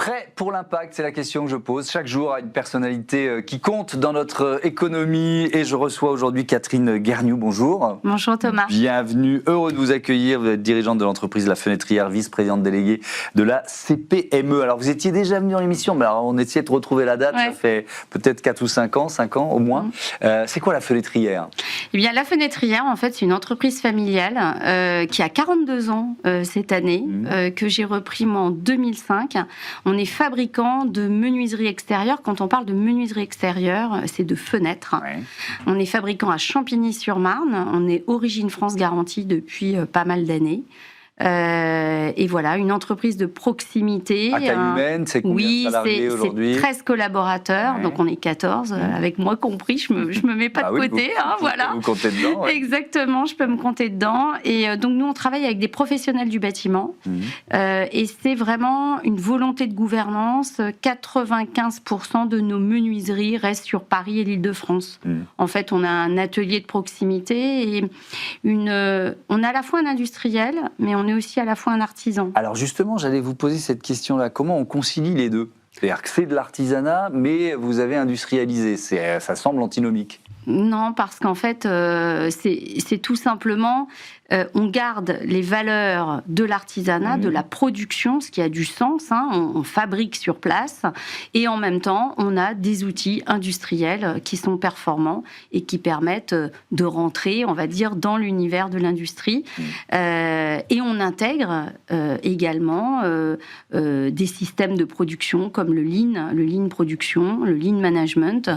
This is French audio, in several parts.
Prêt pour l'impact, c'est la question que je pose chaque jour à une personnalité qui compte dans notre économie. Et je reçois aujourd'hui Catherine Guergnoux. Bonjour. Bonjour Thomas. Bienvenue, heureux de vous accueillir. Vous êtes dirigeante de l'entreprise La Fenêtrière, vice-présidente déléguée de la CPME. Alors vous étiez déjà venue dans l'émission, mais alors on essayait de retrouver la date. Ça fait peut-être 4 ou 5 ans au moins. C'est quoi La Fenêtrière ? Eh bien, La Fenêtrière, en fait, c'est une entreprise familiale qui a 42 ans cette année, que j'ai repris moi en 2005. On est fabricant de menuiserie extérieure. Quand on parle de menuiserie extérieure, c'est de fenêtres. Ouais. On est fabricant à Champigny-sur-Marne. On est Origine France garantie depuis pas mal d'années. Et voilà, une entreprise de proximité. À taille humaine, c'est combien de salariés aujourd'hui ? C'est 13 collaborateurs, donc on est 14, avec moi compris, je me mets pas de côté. Voilà. Vous comptez dedans. Ouais. Exactement, je peux me compter dedans. Et donc nous, on travaille avec des professionnels du bâtiment. Et c'est vraiment une volonté de gouvernance. 95% de nos menuiseries restent sur Paris et l'Île-de-France. En fait, on a un atelier de proximité et on a à la fois un industriel, mais on est aussi à la fois un artisan. Alors justement, j'allais vous poser cette question-là. Comment on concilie les deux ? C'est-à-dire que c'est de l'artisanat, mais vous avez industrialisé. Ça semble antinomique. Non, parce qu'en fait, c'est tout simplement, on garde les valeurs de l'artisanat, de la production, ce qui a du sens. On fabrique sur place, et en même temps, on a des outils industriels qui sont performants et qui permettent de rentrer, on va dire, dans l'univers de l'industrie. Et on intègre également des systèmes de production comme le lean production, le lean management,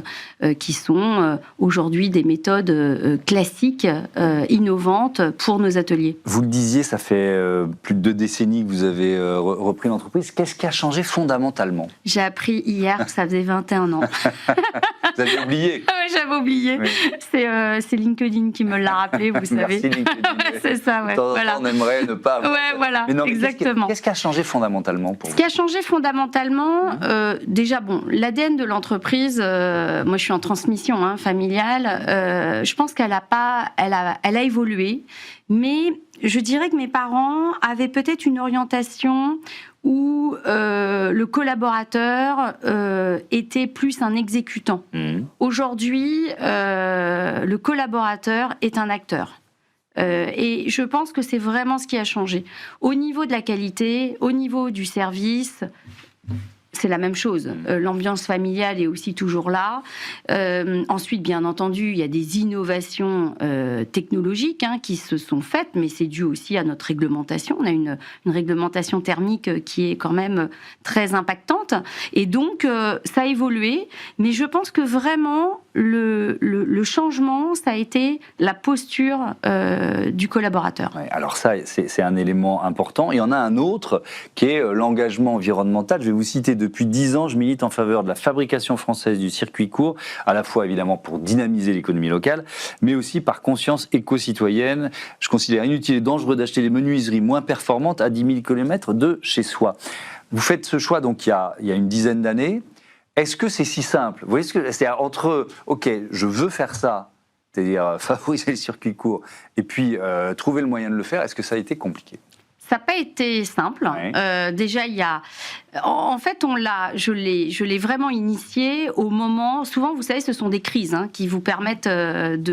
qui sont aujourd'hui des méthodes classiques, innovantes pour nos ateliers. Vous le disiez, ça fait plus de 2 décennies que vous avez repris l'entreprise. Qu'est-ce qui a changé fondamentalement ? J'ai appris hier que ça faisait 21 ans. Vous avez oublié ? Oui, j'avais oublié. Oui. C'est LinkedIn qui me l'a rappelé, vous savez. Merci LinkedIn. C'est ça, ouais. Voilà. On aimerait ne pas... voilà, mais non, exactement. Qu'est-ce qui a changé fondamentalement pour vous ? Ce qui a changé fondamentalement, déjà, l'ADN de l'entreprise, moi je suis en transmission familiale, je pense qu'elle a évolué, mais je dirais que mes parents avaient peut-être une orientation où le collaborateur était plus un exécutant. Aujourd'hui, le collaborateur est un acteur. Et je pense que c'est vraiment ce qui a changé. Au niveau de la qualité, au niveau du service, c'est la même chose. L'ambiance familiale est aussi toujours là. Ensuite, bien entendu, il y a des innovations technologiques qui se sont faites, mais c'est dû aussi à notre réglementation. On a une réglementation thermique qui est quand même très impactante. Et donc, ça a évolué. Mais je pense que vraiment, le changement, ça a été la posture du collaborateur. Ouais, alors ça, c'est un élément important. Il y en a un autre qui est l'engagement environnemental. Je vais vous citer depuis 10 ans, je milite en faveur de la fabrication française du circuit court, à la fois évidemment pour dynamiser l'économie locale, mais aussi par conscience éco-citoyenne. Je considère inutile et dangereux d'acheter des menuiseries moins performantes à 10 000 km de chez soi. Vous faites ce choix donc il y a une dizaine d'années. Est-ce que c'est si simple ? Vous voyez ce que c'est entre OK, je veux faire ça, c'est-à-dire favoriser le circuit court, et puis trouver le moyen de le faire. Est-ce que ça a été compliqué ? Ça n'a pas été simple. Ouais. Déjà, il y a... En fait, je l'ai vraiment initié au moment... Souvent, vous savez, ce sont des crises qui vous permettent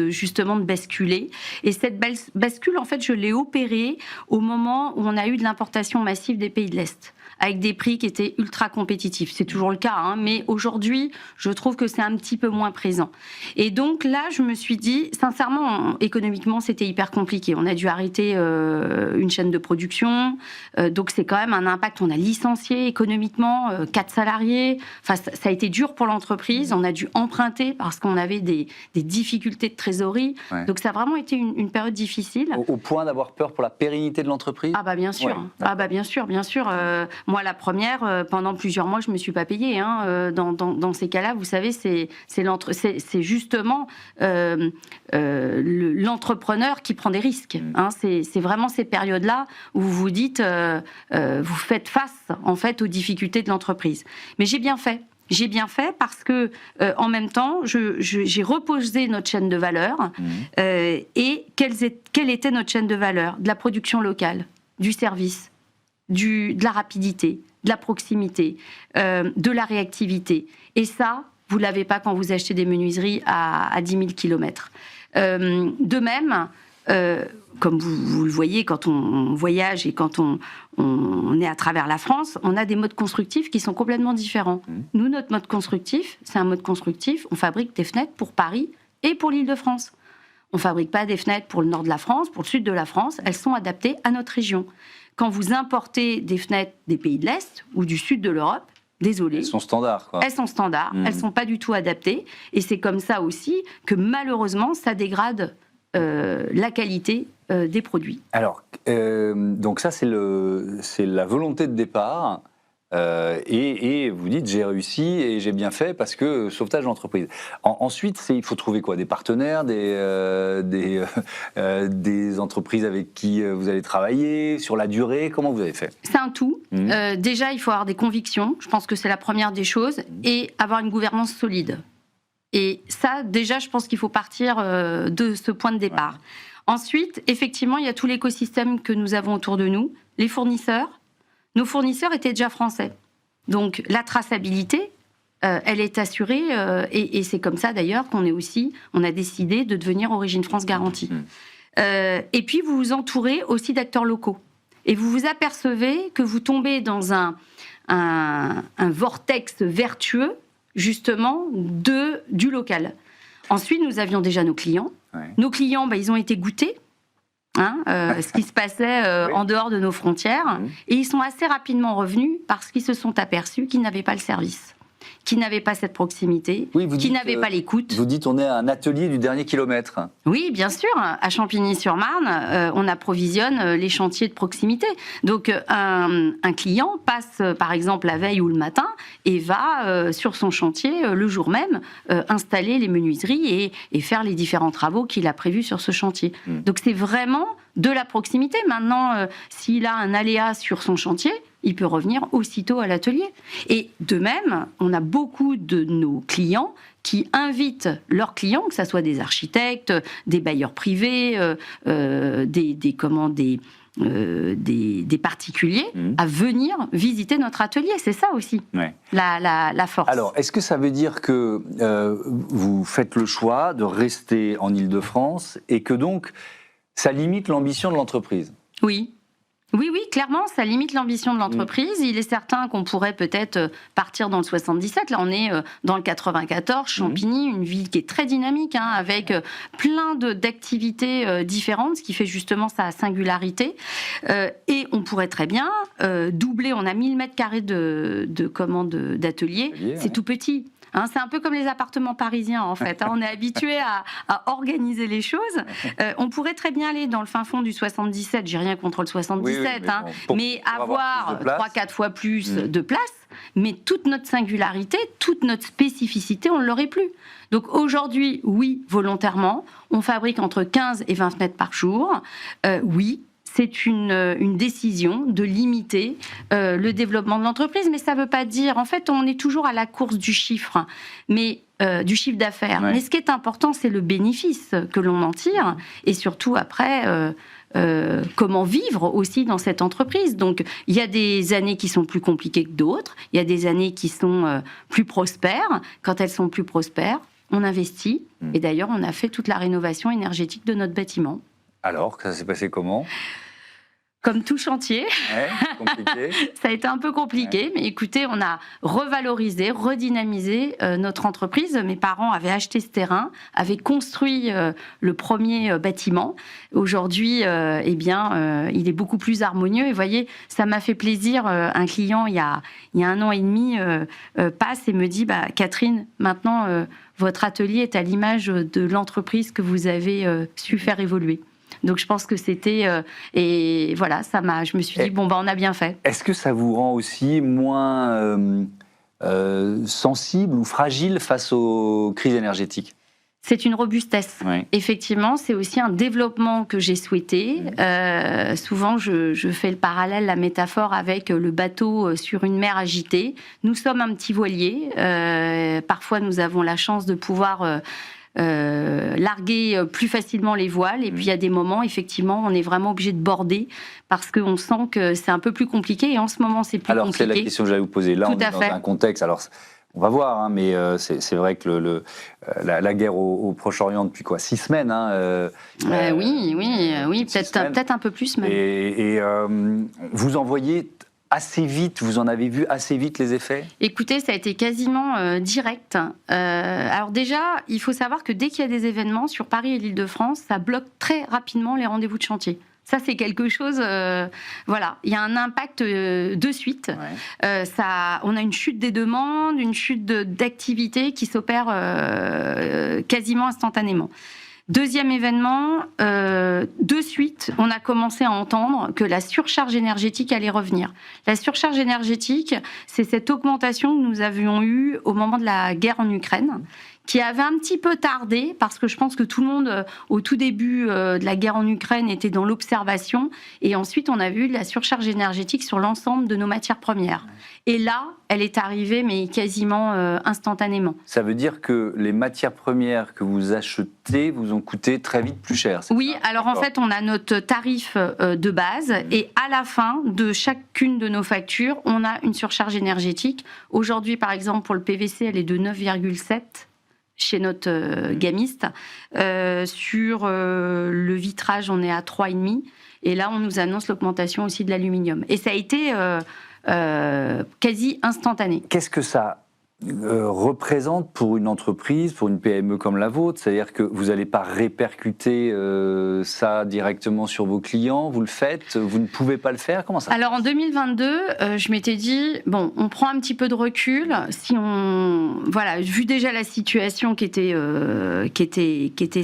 justement de basculer. Et cette bascule, en fait, je l'ai opérée au moment où on a eu de l'importation massive des pays de l'Est, avec des prix qui étaient ultra compétitifs. C'est toujours le cas, mais aujourd'hui, je trouve que c'est un petit peu moins présent. Et donc là, je me suis dit, sincèrement, économiquement, c'était hyper compliqué. On a dû arrêter une chaîne de production, donc c'est quand même un impact. On a licencié économiquement 4 salariés. Enfin, ça a été dur pour l'entreprise. On a dû emprunter parce qu'on avait des difficultés de trésorerie. Ouais. Donc ça a vraiment été une période difficile. Au point d'avoir peur pour la pérennité de l'entreprise ? Ah bah bien sûr. Ouais. Ah bah bien sûr. Moi, la première, pendant plusieurs mois, je ne me suis pas payée. Dans ces cas-là, vous savez, c'est justement l'entrepreneur qui prend des risques. C'est vraiment ces périodes-là où vous vous dites, vous faites face en fait aux difficultés de l'entreprise. Mais j'ai bien fait. J'ai bien fait parce que, en même temps, j'ai reposé notre chaîne de valeur. Et quelle était notre chaîne de valeur ? De la production locale, du service, de la rapidité, de la proximité, de la réactivité. Et ça, vous ne l'avez pas quand vous achetez des menuiseries à 10 000 km. De même, comme vous le voyez, quand on voyage et quand on est à travers la France, on a des modes constructifs qui sont complètement différents. Nous, notre mode constructif, c'est un mode constructif, on fabrique des fenêtres pour Paris et pour l'Île-de-France. On ne fabrique pas des fenêtres pour le nord de la France, pour le sud de la France, elles sont adaptées à notre région. Quand vous importez des fenêtres des pays de l'Est ou du sud de l'Europe, désolé. Elles sont standards, quoi. Elles sont standards, elles ne sont pas du tout adaptées. Et c'est comme ça aussi que malheureusement, ça dégrade la qualité des produits. Alors, donc ça, c'est la volonté de départ. Et vous dites, j'ai réussi et j'ai bien fait parce que sauvetage d'entreprise. Ensuite, il faut trouver quoi? Des partenaires, des entreprises avec qui vous allez travailler, sur la durée? Comment vous avez fait? C'est un tout. Déjà, il faut avoir des convictions. Je pense que c'est la première des choses. Et avoir une gouvernance solide. Et ça, déjà, je pense qu'il faut partir de ce point de départ. Ensuite, effectivement, il y a tout l'écosystème que nous avons autour de nous. Les fournisseurs. Nos fournisseurs étaient déjà français. Donc, la traçabilité, elle est assurée. Et c'est comme ça, d'ailleurs, on a décidé de devenir Origine France Garantie. Et puis, vous vous entourez aussi d'acteurs locaux. Et vous vous apercevez que vous tombez dans un vortex vertueux, justement, du local. Ensuite, nous avions déjà nos clients. Ouais. Nos clients, ils ont été goûtés. Ce qui se passait en dehors de nos frontières. Et ils sont assez rapidement revenus parce qu'ils se sont aperçus qu'ils n'avaient pas le service, qu'ils n'avaient pas cette proximité, qu'ils n'avaient pas l'écoute. Vous dites on est un atelier du dernier kilomètre. Oui, bien sûr. À Champigny-sur-Marne, on approvisionne les chantiers de proximité. Donc un client passe par exemple la veille ou le matin et va sur son chantier le jour même installer les menuiseries et faire les différents travaux qu'il a prévus sur ce chantier. Donc c'est vraiment de la proximité. Maintenant, s'il a un aléa sur son chantier, il peut revenir aussitôt à l'atelier. Et de même, on a beaucoup de nos clients qui invitent leurs clients, que ce soit des architectes, des bailleurs privés, des particuliers, à venir visiter notre atelier. C'est ça aussi, la force. Alors, est-ce que ça veut dire que vous faites le choix de rester en Île-de-France et que donc ça limite l'ambition de l'entreprise? Oui. Oui, clairement, ça limite l'ambition de l'entreprise. Il est certain qu'on pourrait peut-être partir dans le 77. Là, on est dans le 94, Champigny, une ville qui est très dynamique, avec plein d'activités différentes, ce qui fait justement sa singularité. Et on pourrait très bien doubler. On a 1000 mètres carrés d'atelier. C'est tout petit. C'est un peu comme les appartements parisiens, en fait. On est habitué à organiser les choses. On pourrait très bien aller dans le fin fond du 77. J'ai rien contre le 77, mais avoir 3-4 fois plus de place. Mais toute notre singularité, toute notre spécificité, on ne l'aurait plus. Donc aujourd'hui, oui, volontairement, on fabrique entre 15 et 20 fenêtres par jour. Oui. C'est une décision de limiter le développement de l'entreprise, mais ça ne veut pas dire... En fait, on est toujours à la course du chiffre, mais du chiffre d'affaires. Mais ce qui est important, c'est le bénéfice que l'on en tire, et surtout après... comment vivre aussi dans cette entreprise. Donc, il y a des années qui sont plus compliquées que d'autres, il y a des années qui sont plus prospères. Quand elles sont plus prospères, on investit, et d'ailleurs, on a fait toute la rénovation énergétique de notre bâtiment. Alors, ça s'est passé comment ? Comme tout chantier, compliqué. Ça a été un peu compliqué, mais écoutez, on a revalorisé, redynamisé notre entreprise. Mes parents avaient acheté ce terrain, avaient construit le premier bâtiment. Aujourd'hui, il est beaucoup plus harmonieux. Et vous voyez, ça m'a fait plaisir. Un client, il y a 1 an et demi, passe et me dit Catherine, maintenant, votre atelier est à l'image de l'entreprise que vous avez su faire évoluer. Donc je pense que c'était... et voilà, je me suis dit, on a bien fait. Est-ce que ça vous rend aussi moins sensible ou fragile face aux crises énergétiques ? C'est une robustesse. Oui. Effectivement, c'est aussi un développement que j'ai souhaité. Souvent, je fais le parallèle, la métaphore avec le bateau sur une mer agitée. Nous sommes un petit voilier. Parfois, nous avons la chance de pouvoir... larguer plus facilement les voiles. Et puis il y a des moments, effectivement, on est vraiment obligé de border parce qu'on sent que c'est un peu plus compliqué. Et en ce moment, c'est plus compliqué. Alors c'est la question que j'allais vous poser. Là, on est dans un contexte. Alors, on va voir, hein, mais c'est vrai que la guerre au Proche-Orient depuis 6 semaines. Oui, peut-être un peu plus même. Et vous en voyez assez vite, vous en avez vu assez vite les effets ? Écoutez, ça a été quasiment direct. Alors déjà, il faut savoir que dès qu'il y a des événements sur Paris et l'Île-de-France, ça bloque très rapidement les rendez-vous de chantier. Ça, c'est quelque chose... voilà, il y a un impact de suite. Ouais. On a une chute des demandes, une chute d'activité qui s'opère quasiment instantanément. Deuxième événement, de suite, on a commencé à entendre que la surcharge énergétique allait revenir. La surcharge énergétique, c'est cette augmentation que nous avions eue au moment de la guerre en Ukraine, qui avait un petit peu tardé, parce que je pense que tout le monde, au tout début de la guerre en Ukraine, était dans l'observation. Et ensuite, on a vu la surcharge énergétique sur l'ensemble de nos matières premières. Et là, elle est arrivée, mais quasiment instantanément. Ça veut dire que les matières premières que vous achetez vous ont coûté très vite plus cher, c'est Oui, ça ? alors en fait, on a notre tarif de base, et à la fin de chacune de nos factures, on a une surcharge énergétique. Aujourd'hui, par exemple, pour le PVC, elle est de 9,7 chez notre gamiste. Sur le vitrage, on est à 3,5. Et là, on nous annonce l'augmentation aussi de l'aluminium. Et ça a été quasi instantané. Qu'est-ce que ça représente pour une entreprise, pour une PME comme la vôtre? C'est-à-dire que vous n'allez pas répercuter ça directement sur vos clients, vous le faites, vous ne pouvez pas le faire? Comment ça? Alors en 2022, je m'étais dit, bon, on prend un petit peu de recul, vu déjà la situation qui était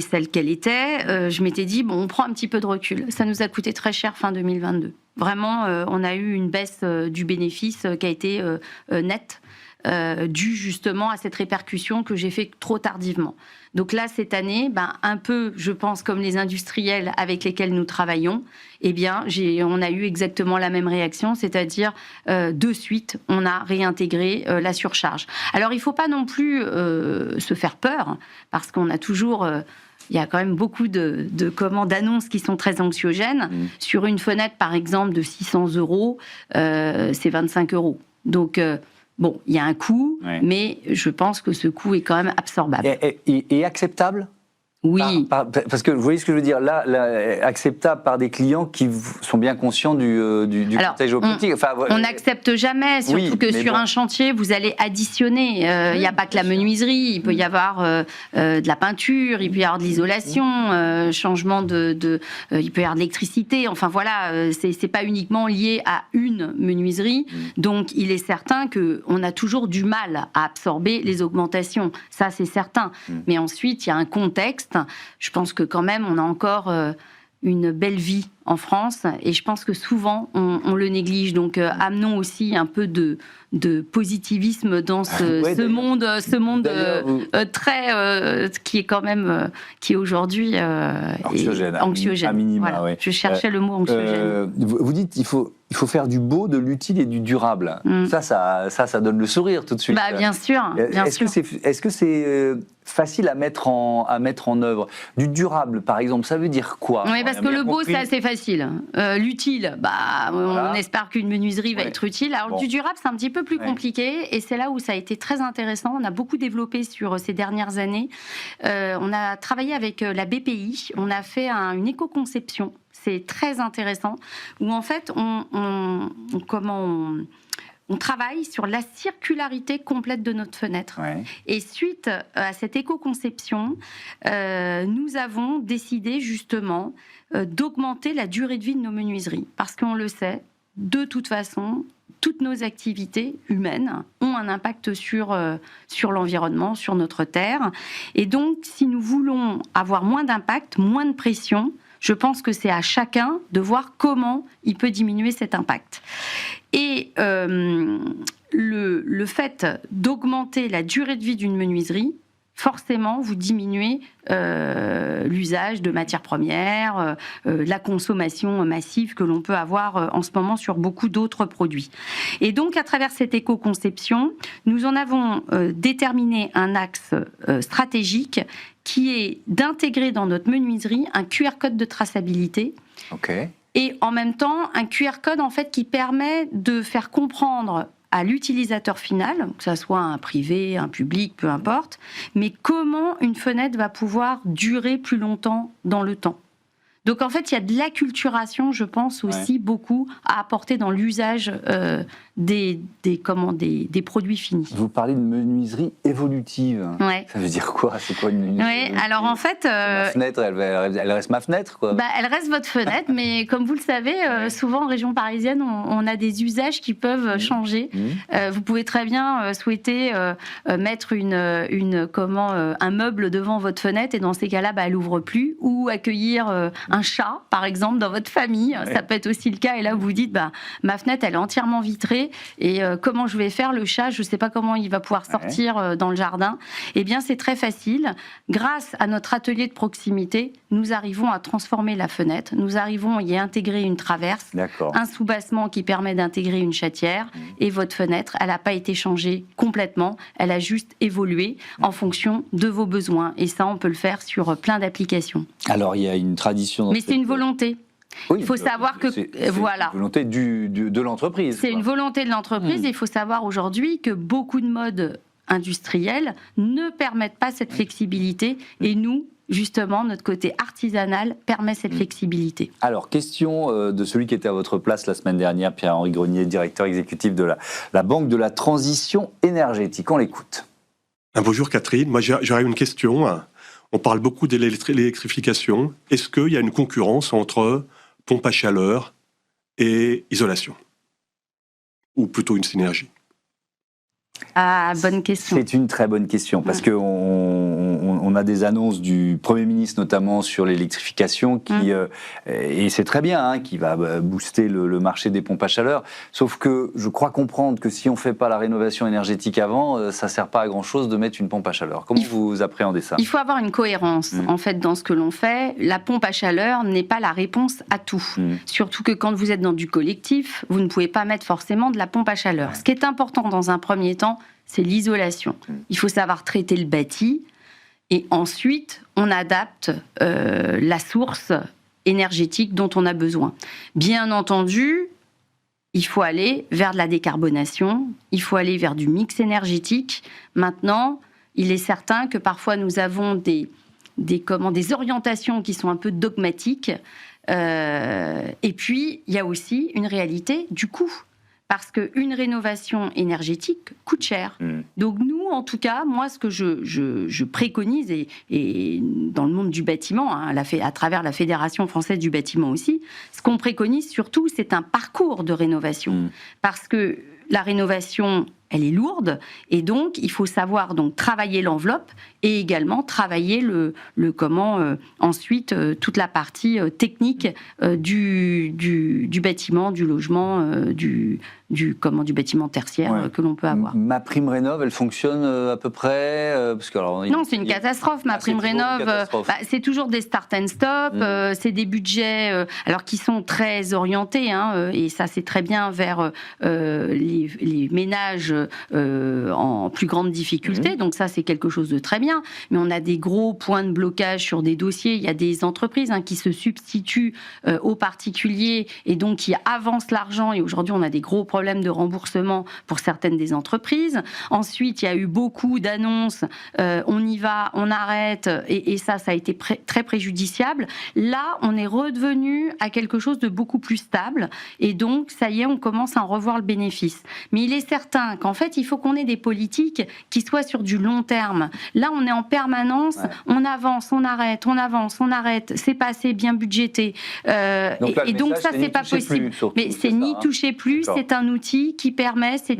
celle qu'elle était, je m'étais dit, bon, on prend un petit peu de recul. Ça nous a coûté très cher fin 2022. Vraiment, on a eu une baisse du bénéfice qui a été nette. Dû justement à cette répercussion que j'ai fait trop tardivement. Donc là, cette année, un peu, je pense, comme les industriels avec lesquels nous travaillons, on a eu exactement la même réaction, c'est-à-dire de suite, on a réintégré la surcharge. Alors, il ne faut pas non plus se faire peur, parce qu'on a toujours... il y a quand même beaucoup d'annonces qui sont très anxiogènes. Sur une fenêtre, par exemple, de 600 €, c'est 25 €. Donc... bon, il y a un coût, mais je pense que ce coût est quand même absorbable. Et acceptable ? Oui. Parce que vous voyez ce que je veux dire, là, acceptable par des clients qui sont bien conscients du contexte géopolitique. On n'accepte jamais, surtout que sur un chantier, vous allez additionner. Il n'y a pas que la menuiserie, il peut y avoir de la peinture, il peut y avoir de l'isolation, changement il peut y avoir de l'électricité. Enfin voilà, c'est pas uniquement lié à une menuiserie. Donc il est certain qu'on a toujours du mal à absorber les augmentations. Ça, c'est certain. Mais ensuite, il y a un contexte. Je pense que quand même, on a encore une belle vie en France et je pense que souvent, on le néglige. Donc, amenons aussi un peu de positivisme dans ce monde très qui est quand même qui aujourd'hui anxiogène. À minima, voilà. Je cherchais le mot anxiogène. Vous dites il faut faire du beau, de l'utile et du durable. Ça donne le sourire tout de suite. Bien sûr. Est-ce que c'est facile à mettre en œuvre? Du durable, par exemple, ça veut dire quoi? Oui, parce que le beau, c'est assez facile. L'utile, voilà. On espère qu'une menuiserie va être utile. Alors, du durable, c'est un petit peu plus compliqué et c'est là où ça a été très intéressant. On a beaucoup développé sur ces dernières années. On a travaillé avec la BPI. On a fait une éco-conception. C'est très intéressant, où en fait, on travaille sur la circularité complète de notre fenêtre. Et suite à cette éco-conception, nous avons décidé justement d'augmenter la durée de vie de nos menuiseries. Parce qu'on le sait, de toute façon, toutes nos activités humaines ont un impact sur l'environnement, sur notre terre. Et donc, si nous voulons avoir moins d'impact, moins de pression, je pense que c'est à chacun de voir comment il peut diminuer cet impact. Et le fait d'augmenter la durée de vie d'une menuiserie, forcément, vous diminuez l'usage de matières premières, la consommation massive que l'on peut avoir en ce moment sur beaucoup d'autres produits. Et donc, à travers cette éco-conception, nous en avons déterminé un axe stratégique qui est d'intégrer dans notre menuiserie un QR code de traçabilité. Ok. Et en même temps, un QR code en fait qui permet de faire comprendre à l'utilisateur final, que ce soit un privé, un public, peu importe, mais comment une fenêtre va pouvoir durer plus longtemps dans le temps. Donc en fait, il y a de l'acculturation, je pense aussi beaucoup à apporter dans l'usage des produits finis. Vous parlez de menuiserie évolutive. Ouais. Ça veut dire quoi? C'est quoi une menuiserie évolutive? Alors en fait, ma fenêtre, elle reste ma fenêtre, quoi. Elle reste votre fenêtre, mais comme vous le savez, souvent en région parisienne, on a des usages qui peuvent changer. Vous pouvez très bien souhaiter mettre un meuble devant votre fenêtre, et dans ces cas-là, elle n'ouvre plus, ou accueillir un chat, par exemple, dans votre famille. Ouais. Ça peut être aussi le cas. Et là, vous vous dites, ma fenêtre, elle est entièrement vitrée. Et comment je vais faire? Le chat, je ne sais pas comment il va pouvoir sortir dans le jardin. Eh bien, c'est très facile. Grâce à notre atelier de proximité, nous arrivons à transformer la fenêtre. Nous arrivons à y intégrer une traverse, un soubassement qui permet d'intégrer une chatière. Et votre fenêtre, elle n'a pas été changée complètement. Elle a juste évolué en fonction de vos besoins. Et ça, on peut le faire sur plein d'applications. Alors, il y a une tradition... Mais c'est une volonté. Oui, il faut savoir que c'est une volonté de l'entreprise. C'est une volonté de l'entreprise. Et il faut savoir aujourd'hui que beaucoup de modes industriels ne permettent pas cette flexibilité. Et nous, justement, notre côté artisanal permet cette flexibilité. Alors, question de celui qui était à votre place la semaine dernière, Pierre-Henri Grenier, directeur exécutif de la Banque de la Transition énergétique. On l'écoute. Bonjour Catherine, moi j'aurais une question. On parle beaucoup de l'électrification. Est-ce qu'il y a une concurrence entre pompe à chaleur et isolation? Ou plutôt une synergie? Bonne question. C'est une très bonne question, parce qu'on a des annonces du Premier ministre, notamment sur l'électrification, et c'est très bien, qui va booster le marché des pompes à chaleur. Sauf que je crois comprendre que si on ne fait pas la rénovation énergétique avant, ça ne sert pas à grand-chose de mettre une pompe à chaleur. Comment vous appréhendez ça? Il faut avoir une cohérence, en fait, dans ce que l'on fait. La pompe à chaleur n'est pas la réponse à tout. Surtout que quand vous êtes dans du collectif, vous ne pouvez pas mettre forcément de la pompe à chaleur. Ce qui est important dans un premier temps, c'est l'isolation. Il faut savoir traiter le bâti et ensuite on adapte la source énergétique dont on a besoin. Bien entendu, il faut aller vers de la décarbonation, il faut aller vers du mix énergétique. Maintenant, il est certain que parfois nous avons des orientations qui sont un peu dogmatiques. Et puis, il y a aussi une réalité du coût. Parce qu'une rénovation énergétique coûte cher. Donc nous, en tout cas, moi, ce que je préconise, et dans le monde du bâtiment, à travers la Fédération française du bâtiment aussi, ce qu'on préconise surtout, c'est un parcours de rénovation. Parce que la rénovation, elle est lourde, et donc il faut savoir travailler l'enveloppe et également travailler ensuite toute la partie technique du bâtiment, du logement, du bâtiment tertiaire que l'on peut avoir. Ma prime rénov, elle fonctionne à peu près Non, c'est une catastrophe. Ma prime rénov, c'est toujours des start and stop, c'est des budgets qui sont très orientés, et ça c'est très bien vers les ménages en plus grande difficulté, donc ça c'est quelque chose de très bien, mais on a des gros points de blocage sur des dossiers. Il y a des entreprises qui se substituent aux particuliers et donc qui avancent l'argent, et aujourd'hui on a des gros problèmes de remboursement pour certaines des entreprises. Ensuite, il y a eu beaucoup d'annonces, on y va, on arrête, et ça a été très préjudiciable. Là, on est redevenu à quelque chose de beaucoup plus stable, et donc ça y est, on commence à en revoir le bénéfice. Mais il est certain qu'en fait, il faut qu'on ait des politiques qui soient sur du long terme. Là, on est en permanence, on avance, on arrête, on avance, on arrête, c'est pas assez bien budgété. Donc ça, c'est pas possible. Mais c'est n'y toucher plus, c'est un outil qui permet, c'est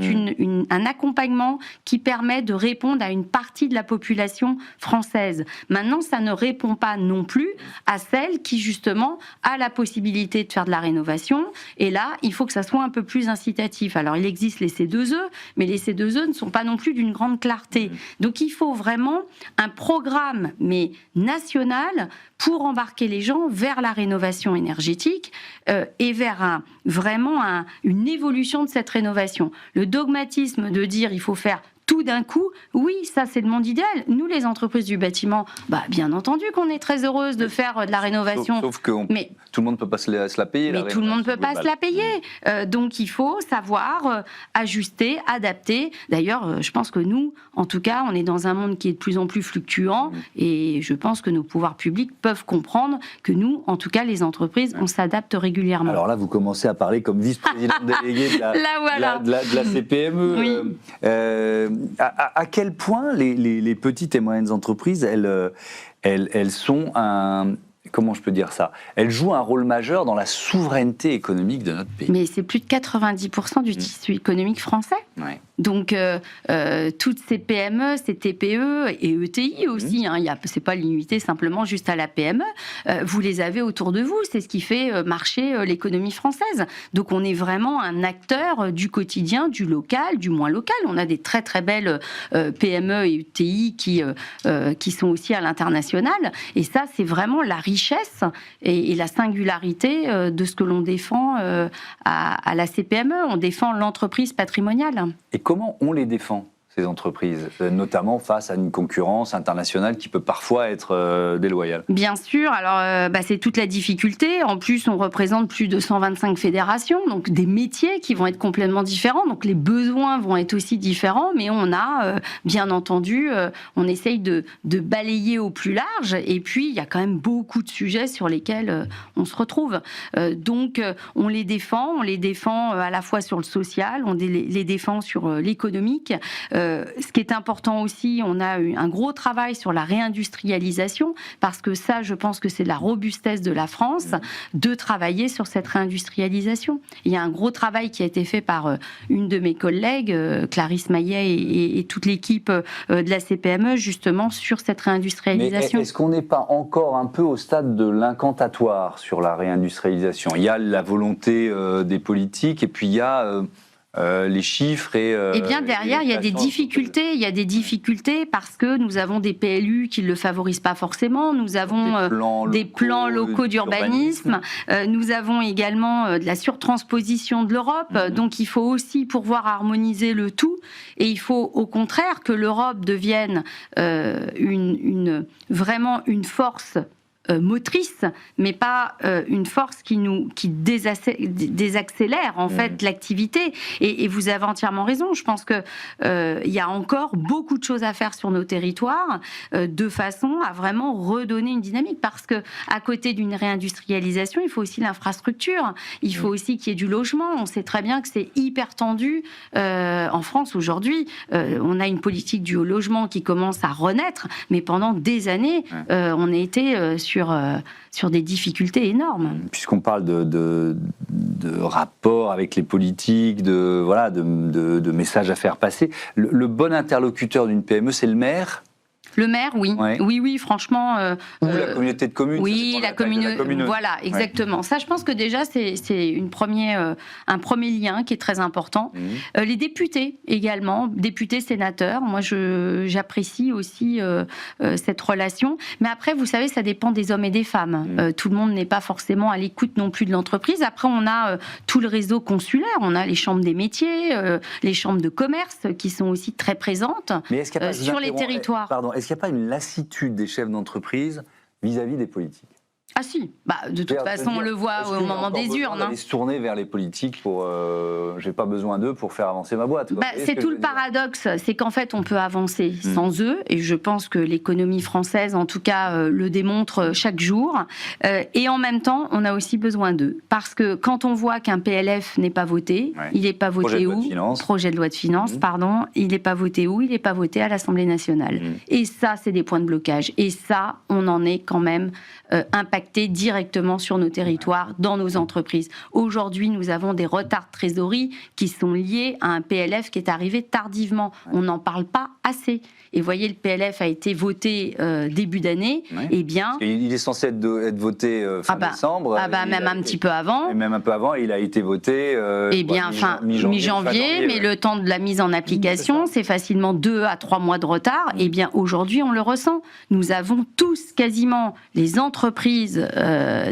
un accompagnement qui permet de répondre à une partie de la population française. Maintenant, ça ne répond pas non plus à celle qui, justement, a la possibilité de faire de la rénovation. Et là, il faut que ça soit un peu plus incitatif. Alors, il existe les C2E, mais les C2E ne sont pas non plus d'une grande clarté. Donc, il faut vraiment un programme, mais national, pour embarquer les gens vers la rénovation énergétique et vers une évolution de cette rénovation. Le dogmatisme de dire il faut faire tout d'un coup, oui, ça c'est le monde idéal. Nous, les entreprises du bâtiment, bien entendu qu'on est très heureuse de faire de la rénovation. Sauf que tout le monde ne peut pas se la payer. Mais tout le monde ne peut pas se la payer. Donc il faut savoir ajuster, adapter. D'ailleurs, je pense que nous, en tout cas, on est dans un monde qui est de plus en plus fluctuant et je pense que nos pouvoirs publics peuvent comprendre que nous, en tout cas, les entreprises, on s'adapte régulièrement. Alors là, vous commencez à parler comme vice-présidente déléguée de la CPME. Oui. À quel point les petites et moyennes entreprises, elles sont comment je peux dire ça ? Elles jouent un rôle majeur dans la souveraineté économique de notre pays. Mais c'est plus de 90% du tissu économique français. Ouais. Donc, toutes ces PME, ces TPE et ETI aussi, c'est pas limité simplement juste à la PME, vous les avez autour de vous, c'est ce qui fait marcher l'économie française. Donc, on est vraiment un acteur du quotidien, du local, du moins local. On a des très très belles PME et ETI qui sont aussi à l'international. Et ça, c'est vraiment la richesse et la singularité de ce que l'on défend à la CPME. On défend l'entreprise patrimoniale. Et comment on les défend, ces entreprises, notamment face à une concurrence internationale qui peut parfois être déloyale ? Bien sûr, alors c'est toute la difficulté. En plus, on représente plus de 125 fédérations, donc des métiers qui vont être complètement différents, donc les besoins vont être aussi différents, mais on a, bien entendu, on essaye de balayer au plus large, et puis il y a quand même beaucoup de sujets sur lesquels on se retrouve. Donc, on les défend à la fois sur le social, on les défend sur l'économique. Ce qui est important aussi, on a eu un gros travail sur la réindustrialisation, parce que ça, je pense que c'est la robustesse de la France, de travailler sur cette réindustrialisation. Il y a un gros travail qui a été fait par une de mes collègues, Clarisse Maillet, et toute l'équipe de la CPME, justement, sur cette réindustrialisation. Mais est-ce qu'on n'est pas encore un peu au stade de l'incantatoire sur la réindustrialisation ? Il y a la volonté des politiques, et puis il y a... les chiffres et bien derrière, il y a des difficultés. Il y a des difficultés parce que nous avons des PLU qui ne le favorisent pas forcément. Nous avons des plans locaux d'urbanisme. Nous avons également de la surtransposition de l'Europe. Donc il faut aussi pouvoir harmoniser le tout. Et il faut au contraire que l'Europe devienne vraiment une force motrice, mais pas une force qui désaccélère en fait l'activité. Et vous avez entièrement raison. Je pense que il y a encore beaucoup de choses à faire sur nos territoires de façon à vraiment redonner une dynamique. Parce que à côté d'une réindustrialisation, il faut aussi l'infrastructure. Il faut aussi qu'il y ait du logement. On sait très bien que c'est hyper tendu en France aujourd'hui. On a une politique du logement qui commence à renaître, mais pendant des années, on a été sur des difficultés énormes. Puisqu'on parle de rapport avec les politiques, de messages à faire passer, le bon interlocuteur d'une PME, c'est le maire ? Le maire, oui. Ouais. Oui, franchement... Ou la communauté de communes. Oui, la commune. Voilà, exactement. Ouais. Ça, je pense que déjà, c'est un premier lien qui est très important. Les députés également, députés, sénateurs. Moi, j'apprécie aussi cette relation. Mais après, vous savez, ça dépend des hommes et des femmes. Tout le monde n'est pas forcément à l'écoute non plus de l'entreprise. Après, on a tout le réseau consulaire. On a les chambres des métiers, les chambres de commerce qui sont aussi très présentes sur les territoires. Pardon, est-ce qu'il n'y a pas une lassitude des chefs d'entreprise vis-à-vis des politiques ? Ah si, de toute façon on le voit au moment des urnes. Aller se tourner vers les politiques pour, j'ai pas besoin d'eux pour faire avancer ma boîte. C'est tout le paradoxe, c'est qu'en fait on peut avancer sans eux, et je pense que l'économie française en tout cas le démontre chaque jour, et en même temps on a aussi besoin d'eux, parce que quand on voit qu'un PLF n'est pas voté, il n'est pas voté projet de loi de finances, pardon, il n'est pas voté où, il n'est pas voté à l'Assemblée nationale. Et ça c'est des points de blocage, et ça on en est quand même impacté directement sur nos territoires, dans nos entreprises. Aujourd'hui, nous avons des retards de trésorerie qui sont liés à un PLF qui est arrivé tardivement. On n'en parle pas assez. Et voyez, le PLF a été voté début d'année. Eh bien, il est censé être voté fin décembre. Même un petit peu avant. Et même un peu avant, il a été voté mi-janvier, mais le temps de la mise en application, c'est facilement 2 à 3 mois de retard. Eh bien, aujourd'hui, on le ressent. Nous avons tous, quasiment, les entreprises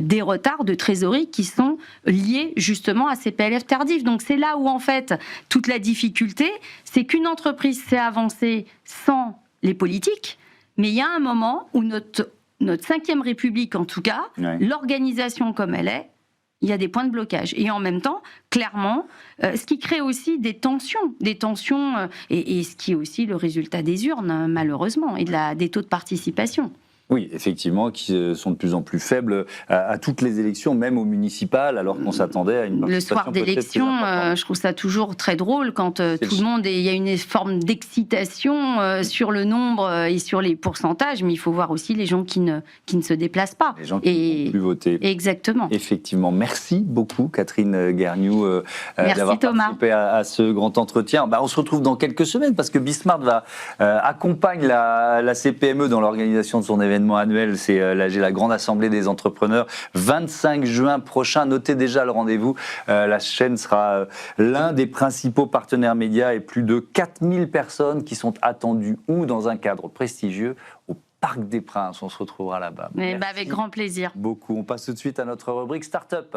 des retards de trésorerie qui sont liés justement à ces PLF tardifs. Donc c'est là où en fait toute la difficulté, c'est qu'une entreprise s'est avancée sans les politiques, mais il y a un moment où notre 5e République en tout cas, l'organisation comme elle est, il y a des points de blocage. Et en même temps, clairement, ce qui crée aussi des tensions et ce qui est aussi le résultat des urnes, malheureusement, et des taux de participation. Oui, effectivement, qui sont de plus en plus faibles à toutes les élections, même aux municipales, alors qu'on s'attendait à une participation. Le soir d'élection, je trouve ça toujours très drôle quand tout le monde, il y a une forme d'excitation sur le nombre et sur les pourcentages, mais il faut voir aussi les gens qui ne se déplacent pas. Les gens qui ne vont plus voter. Exactement. Effectivement. Merci beaucoup, Catherine Guergnoux, d'avoir participé à ce grand entretien. On se retrouve dans quelques semaines, parce que Bismart accompagne la CPME dans l'organisation de son événement annuel, c'est la grande assemblée des entrepreneurs, 25 juin prochain. Notez déjà le rendez-vous. La chaîne sera l'un des principaux partenaires médias et plus de 4000 personnes qui sont attendues dans un cadre prestigieux au Parc des Princes. On se retrouvera là-bas. Avec grand plaisir. Beaucoup. On passe tout de suite à notre rubrique Start-up.